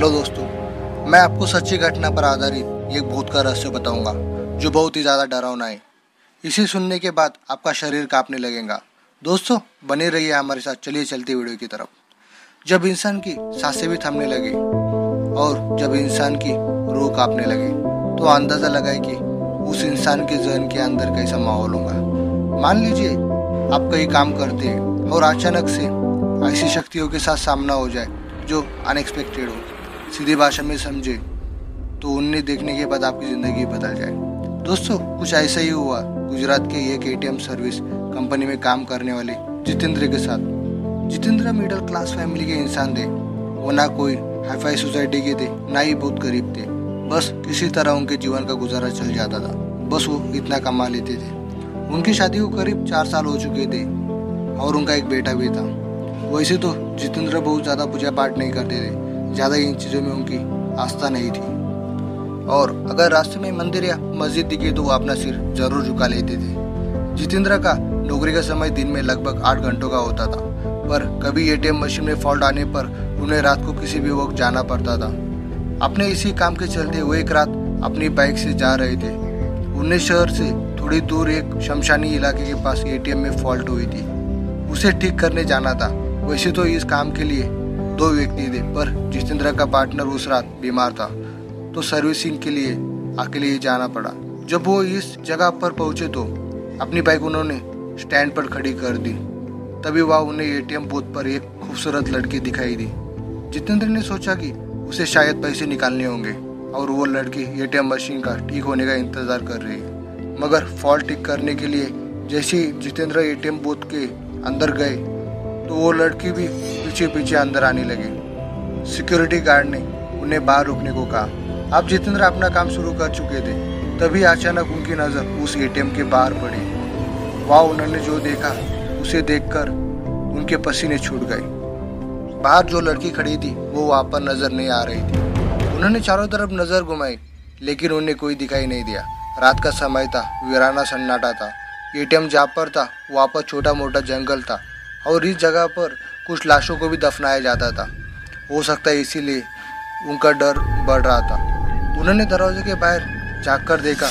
Hello दोस्तों, मैं आपको सच्ची घटना पर आधारित एक भूत का रहस्य बताऊंगा जो बहुत ही ज़्यादा डरावना है। इसे सुनने के बाद आपका शरीर कांपने लगेगा। दोस्तों बने रहिए हमारे साथ। चलिए चलते वीडियो की तरफ। जब इंसान की सांसें भी थमने लगे और जब इंसान की रूह कांपने लगे तो अंदाज़ा लगाए कि उस इंसान के जहन के अंदर कैसा माहौल होगा। मान लीजिए आप कहीं काम करते हैं और अचानक से ऐसी शक्तियों के साथ सामना हो जाए जो अनएक्सपेक्टेड हो। सीधी भाषा में समझे तो उन्हें देखने के बाद आपकी ज़िंदगी बदल जाए। दोस्तों कुछ ऐसा ही हुआ गुजरात के एक एटीएम सर्विस कंपनी में काम करने वाले जितेंद्र के साथ। जितेंद्र मिडिल क्लास फैमिली के इंसान थे। वो ना कोई हाईफाई सोसाइटी के थे, ना ही बहुत गरीब थे। बस किसी तरह उनके जीवन का गुजारा चल जाता था। बस वो इतना कमा लेते थे। उनकी शादी को करीब 4 साल हो चुके थे और उनका एक बेटा भी था। वैसे तो जितेंद्र बहुत ज़्यादा पूजा पाठ नहीं करते थे, ज़्यादा इन चीज़ों में उनकी आस्था नहीं थी। और अगर रास्ते में मंदिर या मस्जिद दिखे तो वो अपना सिर जरूर झुका लेते थे। जितेंद्र का नौकरी का समय दिन में लगभग 8 घंटों का होता था, पर कभी एटीएम मशीन में फॉल्ट आने पर उन्हें रात को किसी भी वक्त जाना पड़ता था। अपने इसी काम के चलते वो एक रात अपनी बाइक से जा रहे थे। उन्हें शहर से थोड़ी दूर एक शमशानी इलाके के पास एटीएम में फॉल्ट हुई थी। उसे ठीक करने जाना था। वैसे तो इस काम के लिए 2 व्यक्ति थे, पर जितेंद्र का पार्टनर उस रात बीमार था तो सर्विसिंग के लिए अकेले ही जाना पड़ा। जब वो इस जगह पर पहुंचे तो अपनी बाइक उन्होंने स्टैंड पर खड़ी कर दी। तभी वह उन्हें एटीएम बूथ पर एक खूबसूरत लड़की दिखाई दी। जितेंद्र ने सोचा कि उसे शायद पैसे निकालने होंगे और वो लड़की एटीएम मशीन का ठीक होने का इंतजार कर रही है। मगर फॉल्ट ठीक करने के लिए जैसे ही जितेंद्र एटीएम बूथ के अंदर गए तो वो लड़की भी पीछे पीछे अंदर आने लगी। सिक्योरिटी गार्ड ने उन्हें बाहर रुकने को कहा। अब जितेंद्र अपना काम शुरू कर चुके थे। तभी अचानक उनकी नज़र उस एटीएम के बाहर पड़ी। वहाँ उन्होंने जो देखा उसे देखकर उनके पसीने छूट गए। बाहर जो लड़की खड़ी थी वो वहाँ पर नजर नहीं आ रही थी। उन्होंने चारों तरफ नजर घुमाई लेकिन उन्हें कोई दिखाई नहीं दिया। रात का समय था, वीराना सन्नाटा था। एटीएम जहाँ पर था वहाँ पर छोटा मोटा जंगल था और इस जगह पर कुछ लाशों को भी दफनाया जाता था। हो सकता है इसीलिए उनका डर बढ़ रहा था। उन्होंने दरवाजे के बाहर झाँक देखा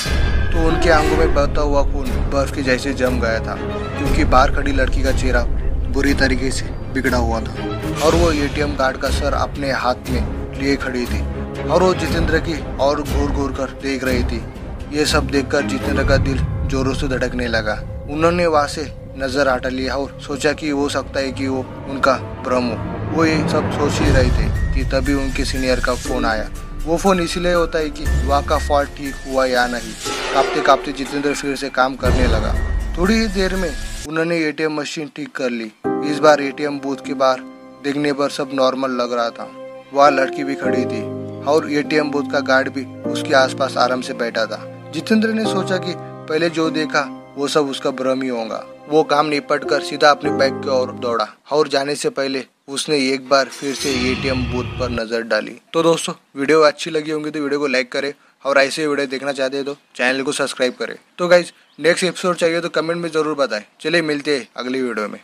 तो उनके आंखों में बहता हुआ खून बर्फ के जैसे जम गया था, क्योंकि बाहर खड़ी लड़की का चेहरा बुरी तरीके से बिगड़ा हुआ था और वो एटीएम गार्ड का सर अपने हाथ में लिए खड़ी थी और वो जितेंद्र की और घूर घूर कर देख रही थी। ये सब देखकर जितेंद्र का दिल जोरों से धड़कने लगा। उन्होंने वहाँ से नजर हटा लिया और सोचा कि हो सकता है कि वो उनका भ्रम हो। वो ये सब सोच ही रहे थे कि तभी उनके सीनियर का फोन आया। वो फोन इसलिए होता है कि वहाँ का फॉल्ट ठीक हुआ या नहीं। कांपते कांपते जितेंद्र फिर से काम करने लगा। थोड़ी ही देर में उन्होंने एटीएम मशीन ठीक कर ली। इस बार एटीएम बूथ के बाहर देखने पर सब नॉर्मल लग रहा था। वह लड़की भी खड़ी थी और एटीएम बूथ का गार्ड भी उसके आसपास आराम से बैठा था। जितेंद्र ने सोचा कि पहले जो देखा वो सब उसका भ्रम ही होगा। वो काम निपट कर सीधा अपनी बाइक की ओर दौड़ा और जाने से पहले उसने एक बार फिर से एटीएम बूथ पर नजर डाली। तो दोस्तों वीडियो अच्छी लगी होंगी तो वीडियो को लाइक करें और ऐसे वीडियो देखना चाहते हैं तो चैनल को सब्सक्राइब करें। तो गाइज नेक्स्ट एपिसोड चाहिए तो कमेंट में जरूर बताएं। चलिए मिलते हैं अगली वीडियो में।